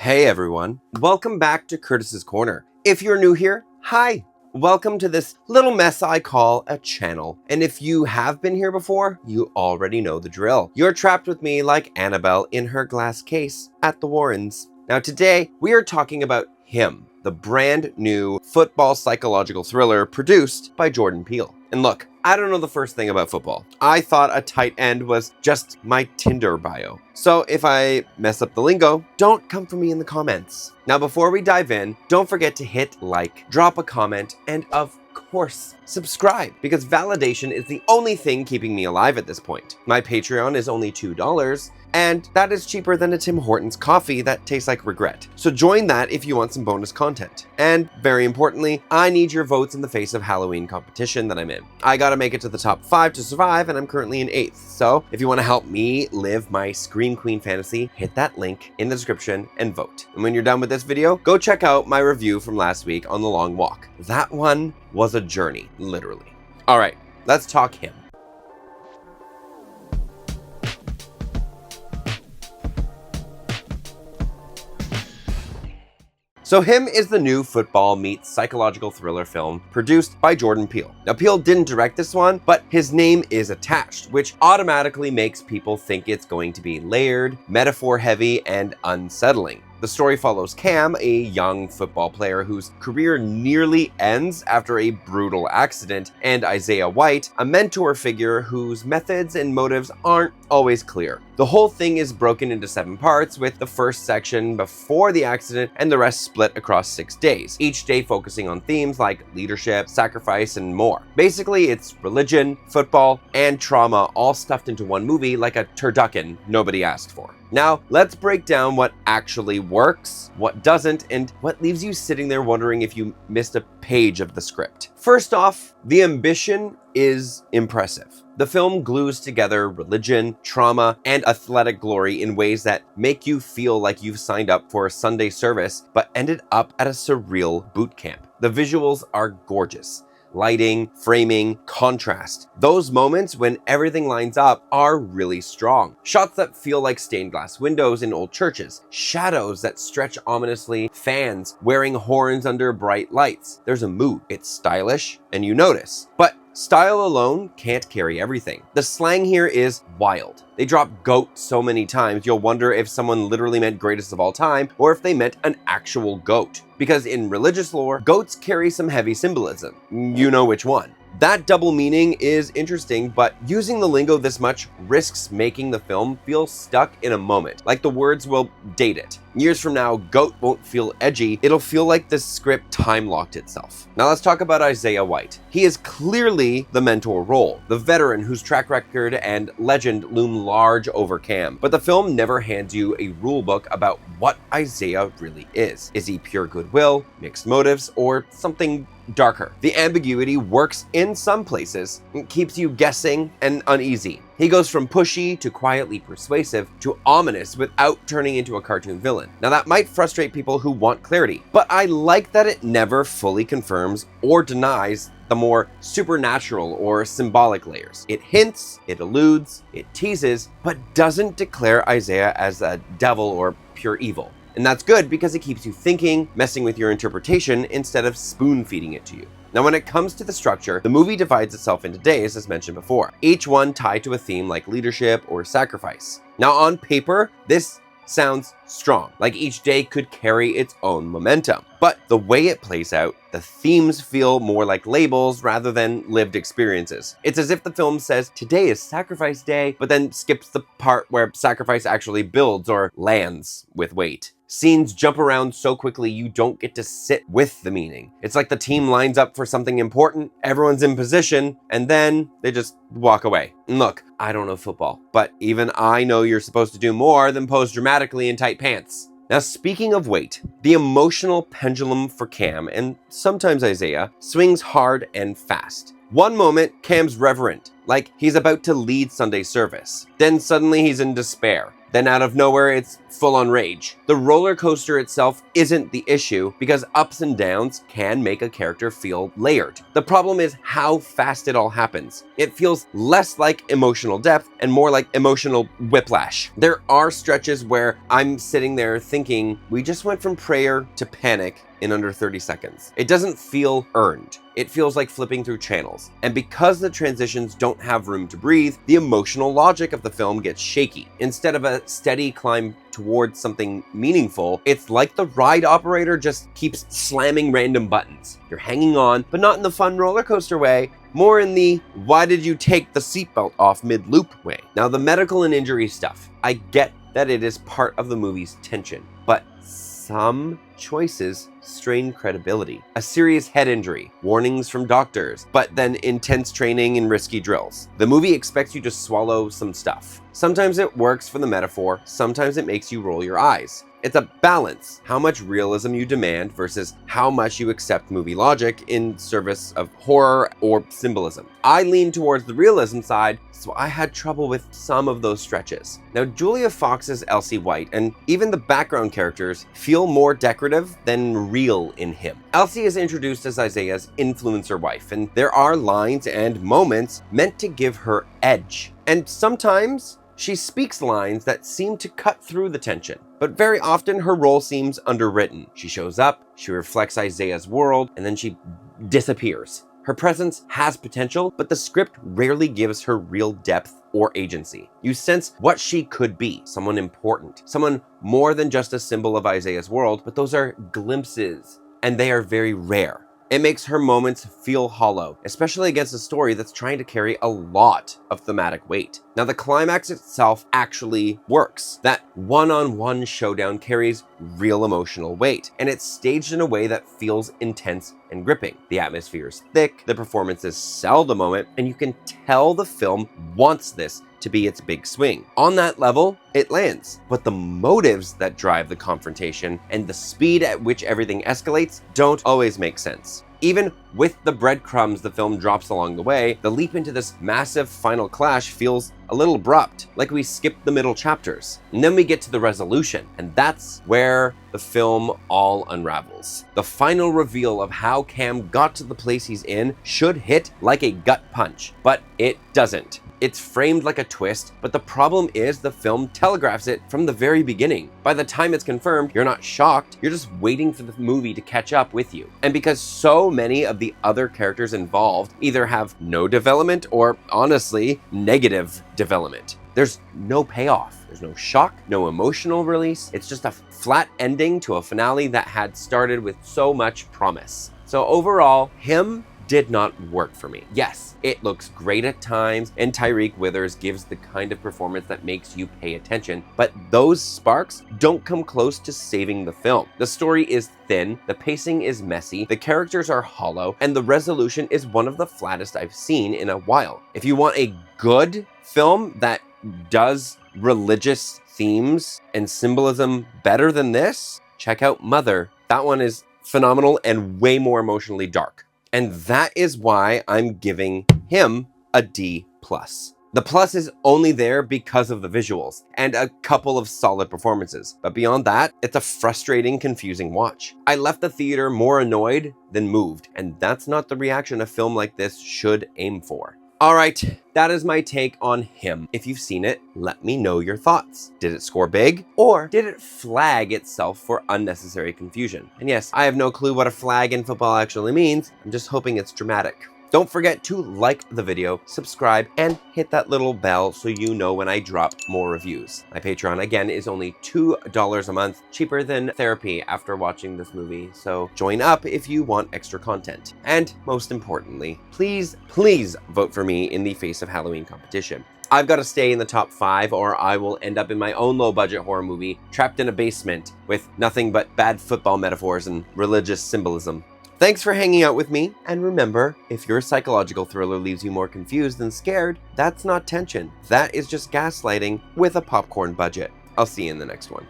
Hey everyone, welcome back to Curtis's Corner. If you're new here, hi! Welcome to this little mess I call a channel. And if you have been here before, you already know the drill. You're trapped with me like Annabelle in her glass case at the Warrens. Now today, we are talking about Him, the brand new football psychological thriller produced by Jordan Peele. And look, I don't know the first thing about football. I thought a tight end was just my Tinder bio. So if I mess up the lingo, don't come for me in the comments. Now before we dive in, don't forget to hit like, drop a comment, and of course, subscribe, because validation is the only thing keeping me alive at this point. My Patreon is only $2, and that is cheaper than a Tim Hortons coffee that tastes like regret. So join that if you want some bonus content. And very importantly, I need your votes in the face of Halloween competition that I'm in. I gotta make it to the top 5 to survive, and I'm currently in 8th. So if you wanna help me live my Scream Queen fantasy, hit that link in the description and vote. And when you're done with this video, go check out my review from last week on The Long Walk. That one was a journey, literally. All right, let's talk Him. So Him is the new football meets psychological thriller film produced by Jordan Peele. Now Peele didn't direct this one, but his name is attached, which automatically makes people think it's going to be layered, metaphor heavy, and unsettling. The story follows Cam, a young football player whose career nearly ends after a brutal accident, and Isaiah White, a mentor figure whose methods and motives aren't always clear. The whole thing is broken into 7 parts, with the first section before the accident and the rest split across 6 days, each day focusing on themes like leadership, sacrifice, and more. Basically, it's religion, football, and trauma all stuffed into one movie like a turducken nobody asked for. Now, let's break down what actually works, what doesn't, and what leaves you sitting there wondering if you missed a page of the script. First off, the ambition is impressive. The film glues together religion, trauma, and athletic glory in ways that make you feel like you've signed up for a Sunday service but ended up at a surreal boot camp. The visuals are gorgeous. Lighting, framing, contrast. Those moments when everything lines up are really strong. Shots that feel like stained glass windows in old churches, shadows that stretch ominously, fans wearing horns under bright lights. There's a mood. It's stylish, and you notice. But style alone can't carry everything. The slang here is wild. They drop goat so many times, you'll wonder if someone literally meant greatest of all time, or if they meant an actual goat. Because in religious lore, goats carry some heavy symbolism. You know which one. That double meaning is interesting, but using the lingo this much risks making the film feel stuck in a moment, like the words will date it. Years from now, goat won't feel edgy, it'll feel like the script time-locked itself. Now let's talk about Isaiah White. He is clearly the mentor role, the veteran whose track record and legend loom large over Cam. But the film never hands you a rule book about what Isaiah really is. Is he pure goodwill, mixed motives, or something darker? The ambiguity works in some places and keeps you guessing and uneasy. He goes from pushy to quietly persuasive to ominous without turning into a cartoon villain. Now that might frustrate people who want clarity, but I like that it never fully confirms or denies the more supernatural or symbolic layers. It hints, it alludes, it teases, but doesn't declare Isaiah as a devil or pure evil. And that's good because it keeps you thinking, messing with your interpretation instead of spoon-feeding it to you. Now, when it comes to the structure, the movie divides itself into days, as mentioned before, each one tied to a theme like leadership or sacrifice. Now, on paper, this sounds strong, like each day could carry its own momentum. But the way it plays out, the themes feel more like labels rather than lived experiences. It's as if the film says, today is sacrifice day, but then skips the part where sacrifice actually builds or lands with weight. Scenes jump around so quickly you don't get to sit with the meaning. It's like the team lines up for something important, everyone's in position, and then they just walk away. And look, I don't know football, but even I know you're supposed to do more than pose dramatically in tight pants. Now, speaking of weight, the emotional pendulum for Cam, and sometimes Isaiah, swings hard and fast. One moment, Cam's reverent, like he's about to lead Sunday service. Then suddenly he's in despair. Then out of nowhere, it's full on rage. The roller coaster itself isn't the issue because ups and downs can make a character feel layered. The problem is how fast it all happens. It feels less like emotional depth and more like emotional whiplash. There are stretches where I'm sitting there thinking, we just went from prayer to panic in under 30 seconds. It doesn't feel earned. It feels like flipping through channels. And because the transitions don't have room to breathe, the emotional logic of the film gets shaky. Instead of a steady climb towards something meaningful, it's like the ride operator just keeps slamming random buttons. You're hanging on, but not in the fun roller coaster way, more in the why did you take the seatbelt off mid-loop way. Now the medical and injury stuff, I get that it is part of the movie's tension, but some choices strain credibility. A serious head injury, warnings from doctors, but then intense training and risky drills. The movie expects you to swallow some stuff. Sometimes it works for the metaphor, sometimes it makes you roll your eyes. It's a balance, how much realism you demand versus how much you accept movie logic in service of horror or symbolism. I lean towards the realism side, so I had trouble with some of those stretches. Now, Julia Fox's Elsie White and even the background characters feel more decorative than real in him. Elsie is introduced as Isaiah's influencer wife, and there are lines and moments meant to give her edge. And sometimes she speaks lines that seem to cut through the tension, but very often her role seems underwritten. She shows up, she reflects Isaiah's world, and then she disappears. Her presence has potential, but the script rarely gives her real depth or agency. You sense what she could be, someone important, someone more than just a symbol of Isaiah's world, but those are glimpses, and they are very rare. It makes her moments feel hollow, especially against a story that's trying to carry a lot of thematic weight. Now, the climax itself actually works. That one-on-one showdown carries real emotional weight, and it's staged in a way that feels intense and gripping. The atmosphere is thick, the performances sell the moment, and you can tell the film wants this to be its big swing. On that level, it lands. But the motives that drive the confrontation and the speed at which everything escalates don't always make sense. Even with the breadcrumbs the film drops along the way, the leap into this massive final clash feels a little abrupt, like we skipped the middle chapters. And then we get to the resolution, and that's where the film all unravels. The final reveal of how Cam got to the place he's in should hit like a gut punch, but it doesn't. It's framed like a twist, but the problem is the film telegraphs it from the very beginning. By the time it's confirmed, you're not shocked, you're just waiting for the movie to catch up with you. And because so many of the other characters involved either have no development or, honestly, negative development, there's no payoff. There's no shock, no emotional release. It's just a flat ending to a finale that had started with so much promise. So overall, him did not work for me. Yes, it looks great at times, and Tyreek Withers gives the kind of performance that makes you pay attention, but those sparks don't come close to saving the film. The story is thin, the pacing is messy, the characters are hollow, and the resolution is one of the flattest I've seen in a while. If you want a good film that does religious themes and symbolism better than this, check out Mother. That one is phenomenal and way more emotionally dark. And that is why I'm giving him a D+. The plus is only there because of the visuals and a couple of solid performances. But beyond that, it's a frustrating, confusing watch. I left the theater more annoyed than moved, and that's not the reaction a film like this should aim for. All right, that is my take on him. If you've seen it, let me know your thoughts. Did it score big, or did it flag itself for unnecessary confusion? And yes, I have no clue what a flag in football actually means. I'm just hoping it's dramatic. Don't forget to like the video, subscribe, and hit that little bell so you know when I drop more reviews. My Patreon, again, is only $2 a month, cheaper than therapy after watching this movie, so join up if you want extra content. And most importantly, please vote for me in the Face of Halloween competition. I've got to stay in the top 5 or I will end up in my own low-budget horror movie, trapped in a basement with nothing but bad football metaphors and religious symbolism. Thanks for hanging out with me, and remember, if your psychological thriller leaves you more confused than scared, that's not tension. That is just gaslighting with a popcorn budget. I'll see you in the next one.